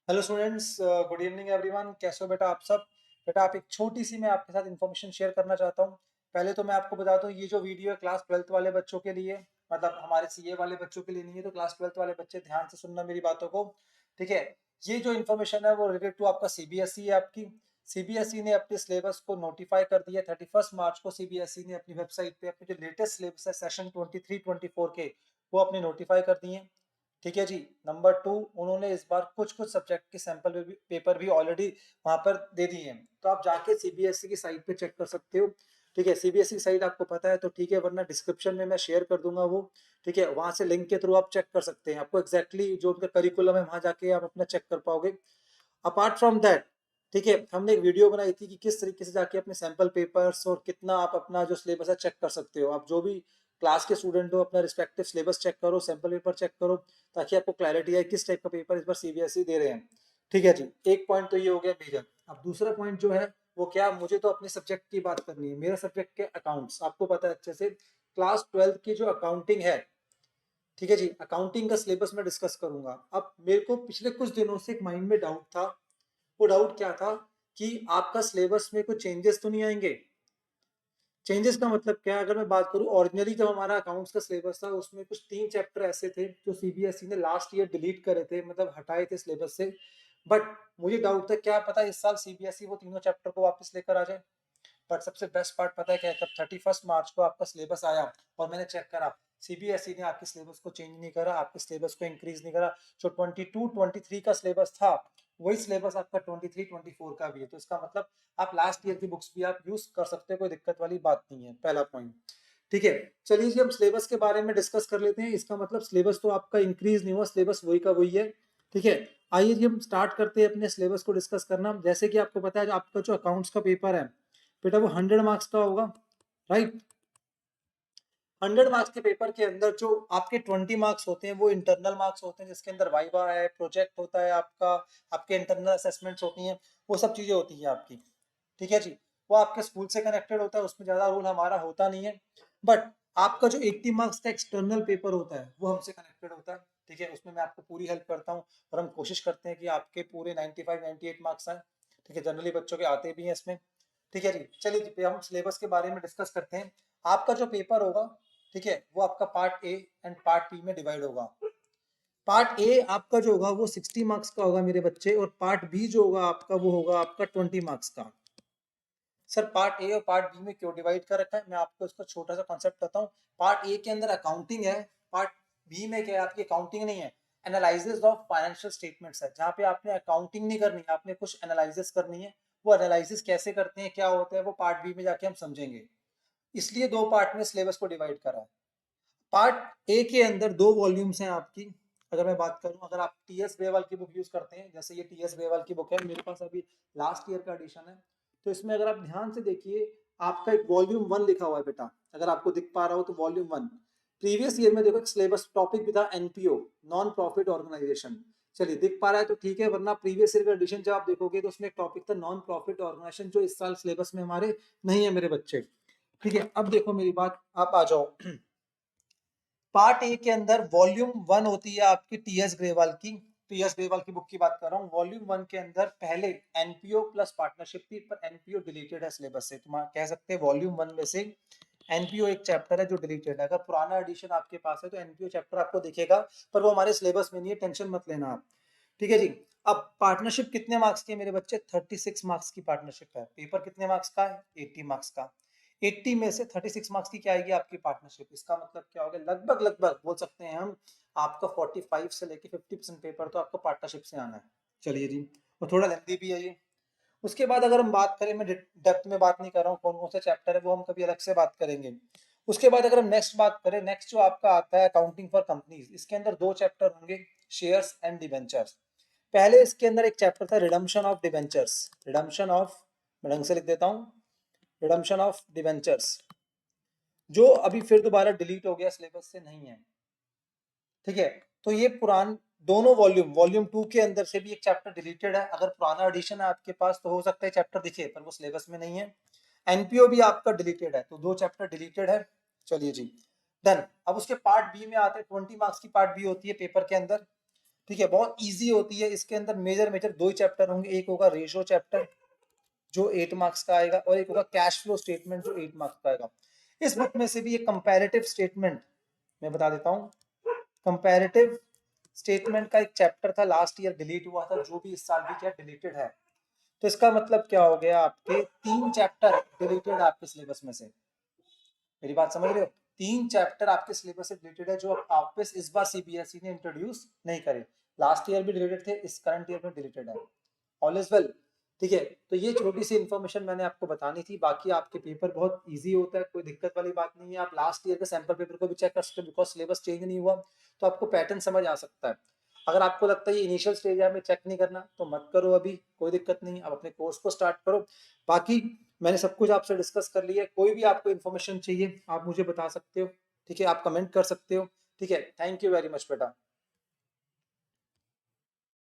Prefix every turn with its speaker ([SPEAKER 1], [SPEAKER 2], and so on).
[SPEAKER 1] Hello students, good evening everyone. कैसे हो बेटा आप सब? बेटा आप एक छोटी सी मैं आपके साथ इन्फॉर्मेशन शेयर करना चाहता हूँ। पहले तो मैं आपको बता दूँ, ये जो वीडियो है क्लास 12th वाले बच्चों के लिए, मतलब हमारे सीए वाले बच्चों के लिए नहीं है। तो क्लास 12th वाले बच्चे ध्यान से सुनना मेरी बातों को, ठीक है। ये जो इन्फॉर्मेशन है वो रिलेटेड टू आपका सीबीएसई है। आपकी सीबीएसई ने अपने सिलेबस को नोटिफाई कर दिया 31 मार्च को। सीबीएसई ने अपनी वेबसाइट पे अपने जो लेटेस्ट सिलेबस है सेशन 23-24 के, वो अपने नोटिफाई कर दिए, ठीक है जी। नंबर टू, उन्होंने इस बार कुछ कुछ सब्जेक्ट के सैंपल पेपर भी ऑलरेडी वहां पर दे दिए हैं। तो आप जाके सीबीएसई की साइट पे चेक कर सकते हो, ठीक है। सीबीएसई की साइट आपको पता है तो ठीक है, वरना डिस्क्रिप्शन में मैं शेयर कर दूंगा वो, ठीक है। वहां से लिंक के थ्रू आप चेक कर सकते हैं। आपको एग्जैक्टली जो उनका करिकुलम है वहां जाके आप अपना चेक कर पाओगे। अपार्ट फ्रॉम दैट, ठीक है, हमने एक वीडियो बनाई थी कि किस तरीके से जाके अपने सैंपल पेपर्स और कितना आप अपना जो सिलेबस है चेक कर सकते हो। आप जो भी क्लास के स्टूडेंट हो अपना रिस्पेक्टिव सिलेबस चेक करो, सैंपल पेपर चेक करो, ताकि आपको क्लैरिटी आए किस टाइप का पेपर इस बार सीबीएसई दे रहे हैं, ठीक है जी। एक पॉइंट तो ये हो गया मेजर। अब दूसरा पॉइंट जो है वो क्या, मुझे तो अपने सब्जेक्ट की बात करनी है। मेरा सब्जेक्ट के अकाउंट्स, आपको पता है अच्छे से, क्लास 12th की जो अकाउंटिंग है, ठीक है जी, अकाउंटिंग का सिलेबस मैं डिस्कस करूंगा। अब मेरे को पिछले कुछ दिनों से एक माइंड में डाउट था। वो डाउट क्या था कि आपका सिलेबस में कुछ चेंजेस तो नहीं आएंगे। चेंजेस का मतलब क्या है, अगर मैं बात करूं, ओरिजिनली जब हमारा अकाउंट्स का सिलेबस था उसमें कुछ 3 चैप्टर ऐसे थे जो सीबीएसई ने लास्ट ईयर डिलीट करे थे, मतलब हटाए थे सिलेबस से। बट मुझे डाउट था, क्या पता इस साल सीबीएसई वो तीनों चैप्टर को वापस लेकर आ जाए। बट सबसे बेस्ट पार्ट पता है क्या है, जब 31 मार्च को आपका सिलेबस आया और मैंने चेक करा, सीबीएसई ने आपके सिलेबस को चेंज नहीं करा, आपके सिलेबस को इंक्रीज नहीं करा। जो 22-23 का सिलेबस था वही सिलेबस आपका 23-24 का भी है। तो इसका मतलब आप लास्ट ईयर की बुक्स भी आप यूज कर सकते हो, कोई दिक्कत वाली बात नहीं है। पहला पॉइंट, ठीक है। चलिए जी, हम सिलेबस के बारे में डिस्कस कर लेते हैं। इसका मतलब सिलेबस तो आपका इंक्रीज नहीं हुआ, सिलेबस वही का वही है, ठीक है। आइए जी हम स्टार्ट करते हैं अपने सिलेबस को डिस्कस करना। जैसे कि आपको पता है आपका जो अकाउंट्स का पेपर है बेटा, वो 100 मार्क्स का होगा, राइट। 100 मार्क्स के पेपर के अंदर जो आपके 20 मार्क्स होते हैं वो इंटरनल मार्क्स होते हैं, जिसके अंदर वाइवा है, प्रोजेक्ट होता है आपका, आपके इंटरनल असेसमेंट्स होती हैं, वो सब चीजें होती हैं आपकी, ठीक है जी। वो आपके स्कूल से कनेक्टेड होता है, उसमें ज्यादा रोल हमारा होता नहीं है। बट आपका जो 80 मार्क्स का एक्सटर्नल पेपर होता है वो हमसे कनेक्टेड होता है, ठीक है। उसमें मैं आपको पूरी हेल्प करता हूँ और हम कोशिश करते हैं कि आपके पूरे 95-98 मार्क्स आए, ठीक है। जनरली बच्चों के आते भी हैं इसमें, ठीक है जी। चलिए जी, हम सिलेबस के बारे में डिस्कस करते हैं। आपका जो पेपर होगा, ठीक है, वो आपका part A and part B में डिवाइड होगा। पार्ट ए आपका जो होगा वो 60 मार्क्स का होगा मेरे बच्चे, और पार्ट बी जो होगा आपका वो होगा आपका 20 मार्क्स का। सर पार्ट ए और पार्ट बी में क्यों डिवाइड कर रखा है, मैं आपको इसका छोटा सा कॉन्सेप्ट बताऊं। पार्ट ए के अंदर अकाउंटिंग है, पार्ट बी में क्या है, आपकी अकाउंटिंग नहीं है, एनालिसिस ऑफ फाइनेंशियल स्टेटमेंट्स है, जहाँ पे आपने अकाउंटिंग नहीं करनी है, आपने कुछ एनालिसिस करनी है। वो एनालिसिस कैसे करते हैं, क्या होता है, वो पार्ट बी में जाके हम समझेंगे। इसलिए दो पार्ट में सिलेबस को डिवाइड करा है। पार्ट ए के अंदर 2 वॉल्यूम्स हैं आपकी। अगर मैं बात करूं, अगर आप टीएस ग्रेवाल की बुक यूज करते हैं, जैसे ये टीएस ग्रेवाल की बुक है मेरे पास, अभी लास्ट ईयर का एडिशन है, तो इसमें अगर आप ध्यान से देखिए, आपका एक वॉल्यूम 1 लिखा हुआ है बेटा, अगर आपको दिख पा रहा हो तो वॉल्यूम 1। प्रीवियस ईयर में देखो एक सिलेबस टॉपिक भी था एनपीओ, नॉन प्रॉफिट ऑर्गेनाइजेशन। चलिए दिख पा रहा है तो ठीक है, वरना प्रीवियस ईयर का एडिशन जब आप देखोगे तो उसमें एक टॉपिक था नॉन प्रॉफिट ऑर्गेनाइजेशन, जो इस साल सिलेबस में हमारे नहीं है मेरे बच्चे, ठीक है। अब देखो मेरी बात, आप आ जाओ। पार्ट ए के अंदर वॉल्यूम 1 होती है आपकी टीएस ग्रेवाल की, टीएस ग्रेवाल की बुक की बात कर रहा हूँ। वॉल्यूम 1 के अंदर पहले एनपीओ प्लस पार्टनरशिप थी, पर एनपीओ डिलीटेड है सिलेबस से। तुम कह सकते हैं वॉल्यूम 1 में से एनपीओ एक चैप्टर है जो डिलीटेड है। अगर पुराना एडिशन आपके पास है तो एनपीओ चैप्टर आपको दिखेगा, पर वो हमारे सिलेबस में नहीं है, टेंशन मत लेना आप, ठीक है जी। अब पार्टनरशिप कितने मार्क्स की है मेरे बच्चे, 36 मार्क्स की पार्टनरशिप है। पेपर कितने मार्क्स का है, 80 मार्क्स का। 80 में से 36 मार्क्स की क्या आएगी आपकी पार्टनरशिप। इसका मतलब क्या हो गया, लगभग लगभग बोल सकते हैं हम, आपका 45 से लेके 50% पेपर तो आपको पार्टनरशिप से आना है। चलिए जी, और थोड़ा लेंथी भी है ये। उसके बाद अगर हम बात करें, मैं डेप्थ में बात नहीं कर रहा हूँ कौन कौन से चैप्टर है, वो हम कभी अलग से बात करेंगे। उसके बाद अगर हम नेक्स्ट बात करें, नेक्स्ट जो आपका आता है अकाउंटिंग फॉर कंपनीज, इसके अंदर 2 चैप्टर होंगे, शेयर्स एंड डिबेंचर्स। पहले इसके अंदर एक चैप्टर था redemption of debentures, redemption of, मैं ढंग से लिख देता हूँ, रिडम्पशन ऑफ डिबेंचर्स, जो अभी फिर दोबारा डिलीट हो गया, सिलेबस से नहीं है, ठीक है। तो ये पुरान दोनों वॉल्यूम 2 के अंदर से भी एक चैप्टर डिलीटेड है। अगर पुराना एडिशन है आपके पास तो हो सकता है चैप्टर दिखे, पर वो सिलेबस में नहीं है। एनपीओ भी आपका डिलीटेड है, तो 2 चैप्टर डिलीटेड है। चलिए जी, डन। अब उसके पार्ट बी में आते हैं, 20 मार्क्स की पार्ट बी होती है पेपर के अंदर। ठीक है, बहुत इजी होती है। इसके अंदर मेजर दो ही चैप्टर होंगे, एक होगा रेशो चैप्टर जो 8 मार्क्स का आएगा, और एक होगा कैश फ्लो स्टेटमेंट जो 8 मार्क्स का आएगा। इस बुक में से भी एक कंपैरेटिव स्टेटमेंट मैं बता देता हूँ। कंपैरेटिव स्टेटमेंट का एक चैप्टर था, लास्ट ईयर डिलीट हुआ था, जो भी इस साल भी क्या डिलीटेड है। तो इसका मतलब क्या हो गया, आपके 3 चैप्टर डिलीटेड है आपके सिलेबस में से। मेरी बात समझ रहे हो? 3 चैप्टर आपके सिलेबस से डिलीटेड है, जो आप इस बार सीबीएसई ने इंट्रोड्यूस नहीं करे। लास्ट ईयर भी डिलीटेड थे, इस करंट ईयर में डिलीटेड है। All is well. ठीक है, तो ये छोटी सी इन्फॉर्मेशन मैंने आपको बतानी थी। बाकी आपके पेपर बहुत इजी होता है, कोई दिक्कत वाली बात नहीं है। आप लास्ट ईयर के सैंपल पेपर को भी चेक कर सकते हो, बिकॉज सिलेबस चेंज नहीं हुआ, तो आपको पैटर्न समझ आ सकता है। अगर आपको लगता है ये इनिशियल स्टेज है, हमें चेक नहीं करना, तो मत करो अभी, कोई दिक्कत नहीं। आप अपने कोर्स को स्टार्ट करो। बाकी मैंने सब कुछ आपसे डिस्कस कर लिया है। कोई भी आपको इन्फॉर्मेशन चाहिए आप मुझे बता सकते हो। ठीक है, आप कमेंट कर सकते हो। ठीक है, थैंक यू वेरी मच बेटा।